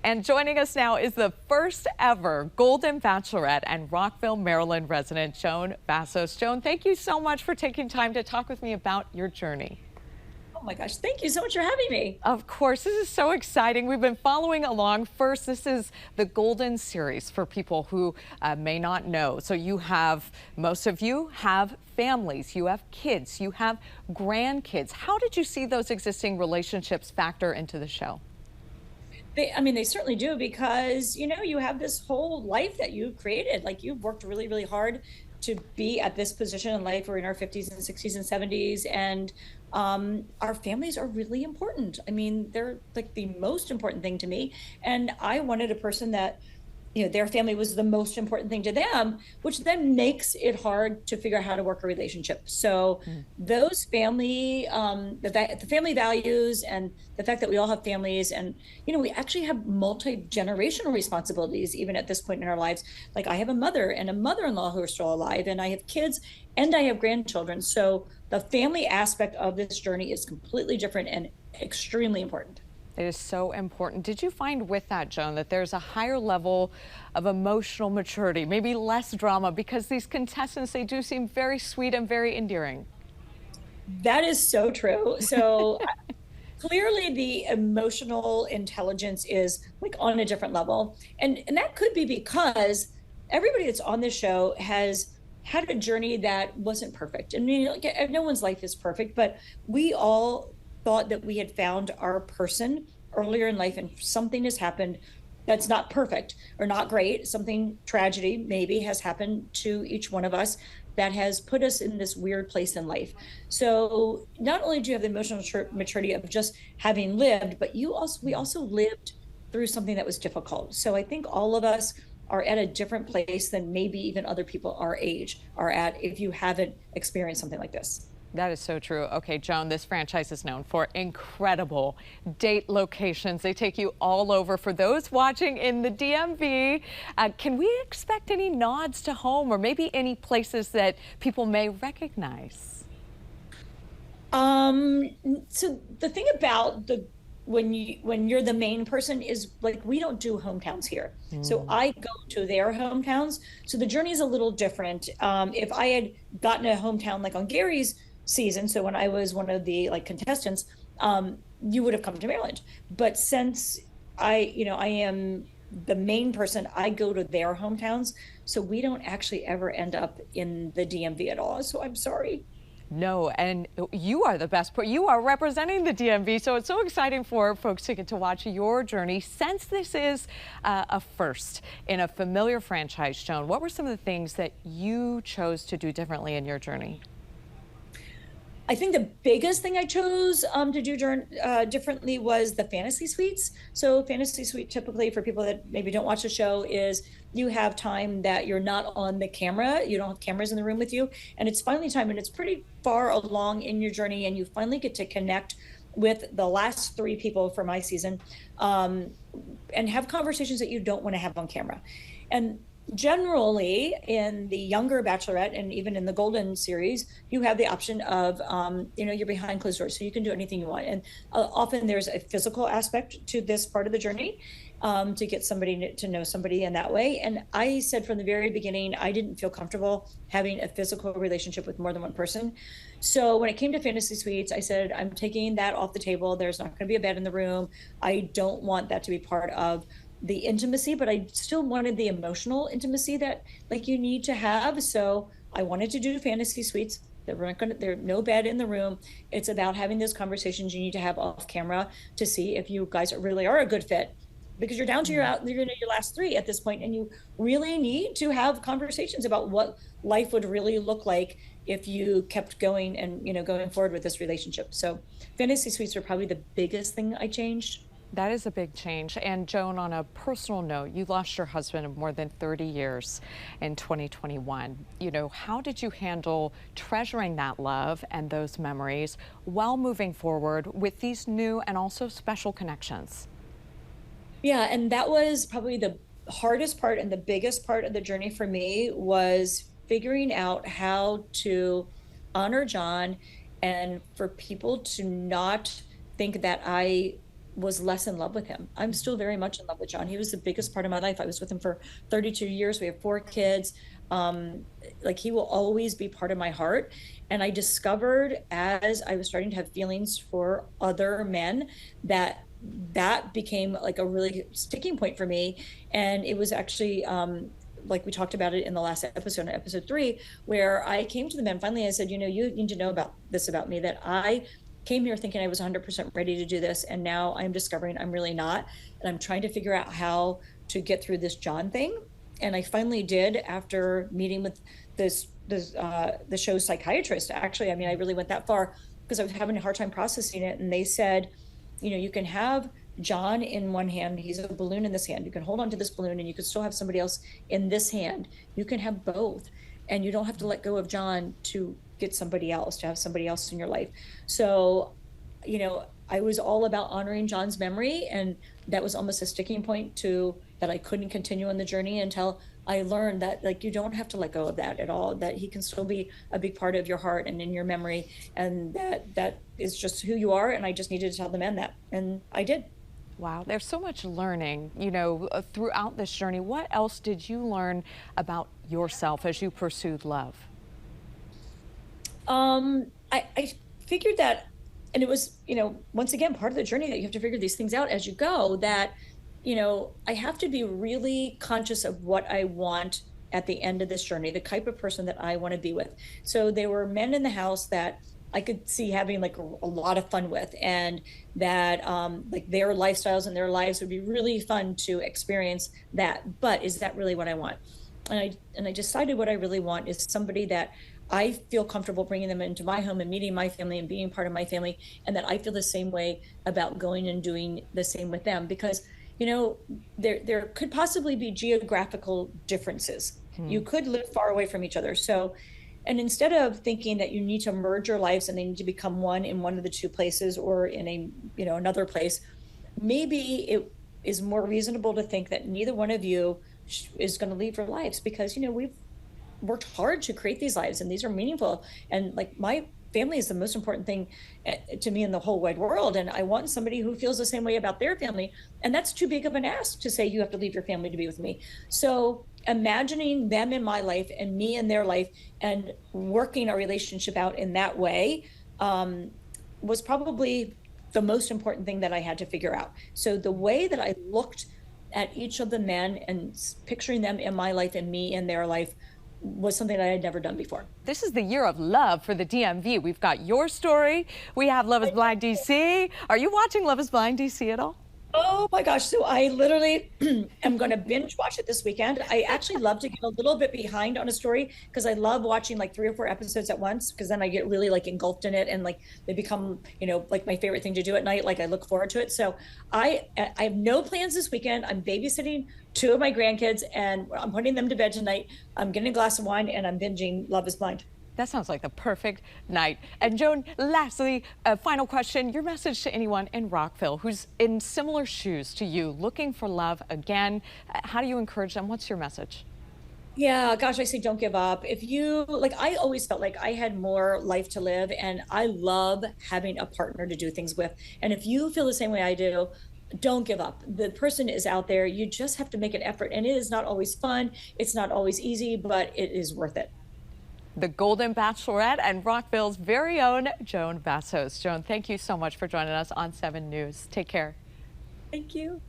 And joining us now is the first ever Golden Bachelorette and Rockville, Maryland resident, Joan Vassos. Joan, thank you so much for taking time to talk with me about your journey. Oh my gosh, thank you so much for having me. Of course, this is so exciting. We've been following along. First, this is the Golden Series for people who may not know. So most of you have families, you have kids, you have grandkids. How did you see those existing relationships factor into the show? They certainly do because, you have this whole life that you've created. Like you've worked really, really hard to be at this position in life. We're in our 50s and 60s and 70s, and our families are really important. I mean, they're like the most important thing to me. And I wanted a person that, their family was the most important thing to them, which then makes it hard to figure out how to work a relationship. So those family, the family values and the fact that we all have families and, we actually have multi-generational responsibilities, even at this point in our lives. Like I have a mother and a mother-in-law who are still alive, and I have kids and I have grandchildren. So the family aspect of this journey is completely different and extremely important. It is so important. Did you find with that, Joan, that there's a higher level of emotional maturity, maybe less drama, because these contestants, they do seem very sweet and very endearing? That is so true. So clearly the emotional intelligence is like on a different level. And that could be because everybody that's on this show has had a journey that wasn't perfect. And no one's life is perfect, but we all thought that we had found our person earlier in life, and something has happened that's not perfect or not great. Something tragedy maybe has happened to each one of us that has put us in this weird place in life. So not only do you have the emotional maturity of just having lived, but we also lived through something that was difficult. So I think all of us are at a different place than maybe even other people our age are at if you haven't experienced something like this. That is so true. Okay, Joan, this franchise is known for incredible date locations. They take you all over. For those watching in the DMV, can we expect any nods to home or maybe any places that people may recognize? So the thing about when you're the main person is like we don't do hometowns here. So I go to their hometowns. So the journey is a little different. If I had gotten a hometown like on Gary's season, so when I was one of the contestants, you would have come to Maryland. But since I am the main person, I go to their hometowns. So we don't actually ever end up in the DMV at all. So I'm sorry. No, and you are the best part. You are representing the DMV, so it's so exciting for folks to get to watch your journey. Since this is a first in a familiar franchise, Joan, what were some of the things that you chose to do differently in your journey? I think the biggest thing I chose to do differently was the fantasy suites. So fantasy suite, typically for people that maybe don't watch the show, is you have time that you're not on the camera. You don't have cameras in the room with you. And it's finally time, and it's pretty far along in your journey, and you finally get to connect with the last 3 people for my season and have conversations that you don't want to have on camera. And generally in the younger Bachelorette and even in the Golden series, you have the option of, you're behind closed doors, so you can do anything you want. And often there's a physical aspect to this part of the journey to get somebody to know somebody in that way. And I said from the very beginning, I didn't feel comfortable having a physical relationship with more than one person. So when it came to fantasy suites, I said, I'm taking that off the table. There's not going to be a bed in the room. I don't want that to be part of the intimacy, but I still wanted the emotional intimacy that you need to have. So I wanted to do fantasy suites. There's no bed in the room. It's about having those conversations you need to have off camera to see if you guys really are a good fit, because you're down to your last 3 at this point, and you really need to have conversations about what life would really look like if you kept going and going forward with this relationship. So fantasy suites are probably the biggest thing I changed. That is a big change. And Joan, on a personal note, you lost your husband of more than 30 years in 2021. How did you handle treasuring that love and those memories while moving forward with these new and also special connections? Yeah, and that was probably the hardest part, and the biggest part of the journey for me was figuring out how to honor John and for people to not think that I was less in love with him. I'm still very much in love with John. He was the biggest part of my life. I was with him for 32 years. We have 4 kids. Like, he will always be part of my heart. And I discovered, as I was starting to have feelings for other men, that became like a really sticking point for me. And it was actually, like we talked about it in the last episode, episode 3, where I came to the men finally. I said, you need to know about this about me, that I came here thinking I was 100% ready to do this, and now I'm discovering I'm really not, and I'm trying to figure out how to get through this John thing. And I finally did, after meeting with the show's psychiatrist. Actually, I mean, I really went that far because I was having a hard time processing it, and they said, you can have John in one hand, he's a balloon in this hand, you can hold on to this balloon, and you can still have somebody else in this hand. You can have both, and you don't have to let go of John to get somebody else, to have somebody else in your life. So, I was all about honoring John's memory, and that was almost a sticking point to that I couldn't continue on the journey until I learned that, like, you don't have to let go of that at all, that he can still be a big part of your heart and in your memory, and that is just who you are. And I just needed to tell the men that, and I did. Wow, there's so much learning, throughout this journey. What else did you learn about yourself as you pursued love? I figured that, and it was, once again, part of the journey, that you have to figure these things out as you go, that, I have to be really conscious of what I want at the end of this journey, the type of person that I want to be with. So there were men in the house that I could see having like a lot of fun with, and that like their lifestyles and their lives would be really fun to experience that. But is that really what I want? And I decided what I really want is somebody that I feel comfortable bringing them into my home and meeting my family and being part of my family, and that I feel the same way about going and doing the same with them. Because, there could possibly be geographical differences. You could live far away from each other. So, and instead of thinking that you need to merge your lives and they need to become one in one of the 2 places or in another place, maybe it is more reasonable to think that neither one of you is going to leave your lives, because, we've worked hard to create these lives, and these are meaningful. And like, my family is the most important thing to me in the whole wide world. And I want somebody who feels the same way about their family. And that's too big of an ask to say, you have to leave your family to be with me. So imagining them in my life and me in their life, and working our relationship out in that way, was probably the most important thing that I had to figure out. So the way that I looked at each of the men and picturing them in my life and me in their life was something that I had never done before. This is the year of love for the DMV. We've got your story. We have Love is Blind DC. Are you watching Love is Blind DC at all? Oh my gosh. So I literally am going to binge watch it this weekend. I actually love to get a little bit behind on a story, because I love watching like 3 or 4 episodes at once, because then I get really like engulfed in it, and like they become, like my favorite thing to do at night. Like, I look forward to it. So I have no plans this weekend. I'm babysitting 2 of my grandkids, and I'm putting them to bed tonight. I'm getting a glass of wine, and I'm binging Love is Blind. That sounds like the perfect night. And Joan, lastly, a final question. Your message to anyone in Rockville who's in similar shoes to you, looking for love again. How do you encourage them? What's your message? Yeah, gosh, I say don't give up. If you, like, I always felt like I had more life to live, and I love having a partner to do things with. And if you feel the same way I do, don't give up. The person is out there. You just have to make an effort. And it is not always fun. It's not always easy, but it is worth it. The Golden Bachelorette and Rockville's very own Joan Vassos. Joan, thank you so much for joining us on 7 News. Take care. Thank you.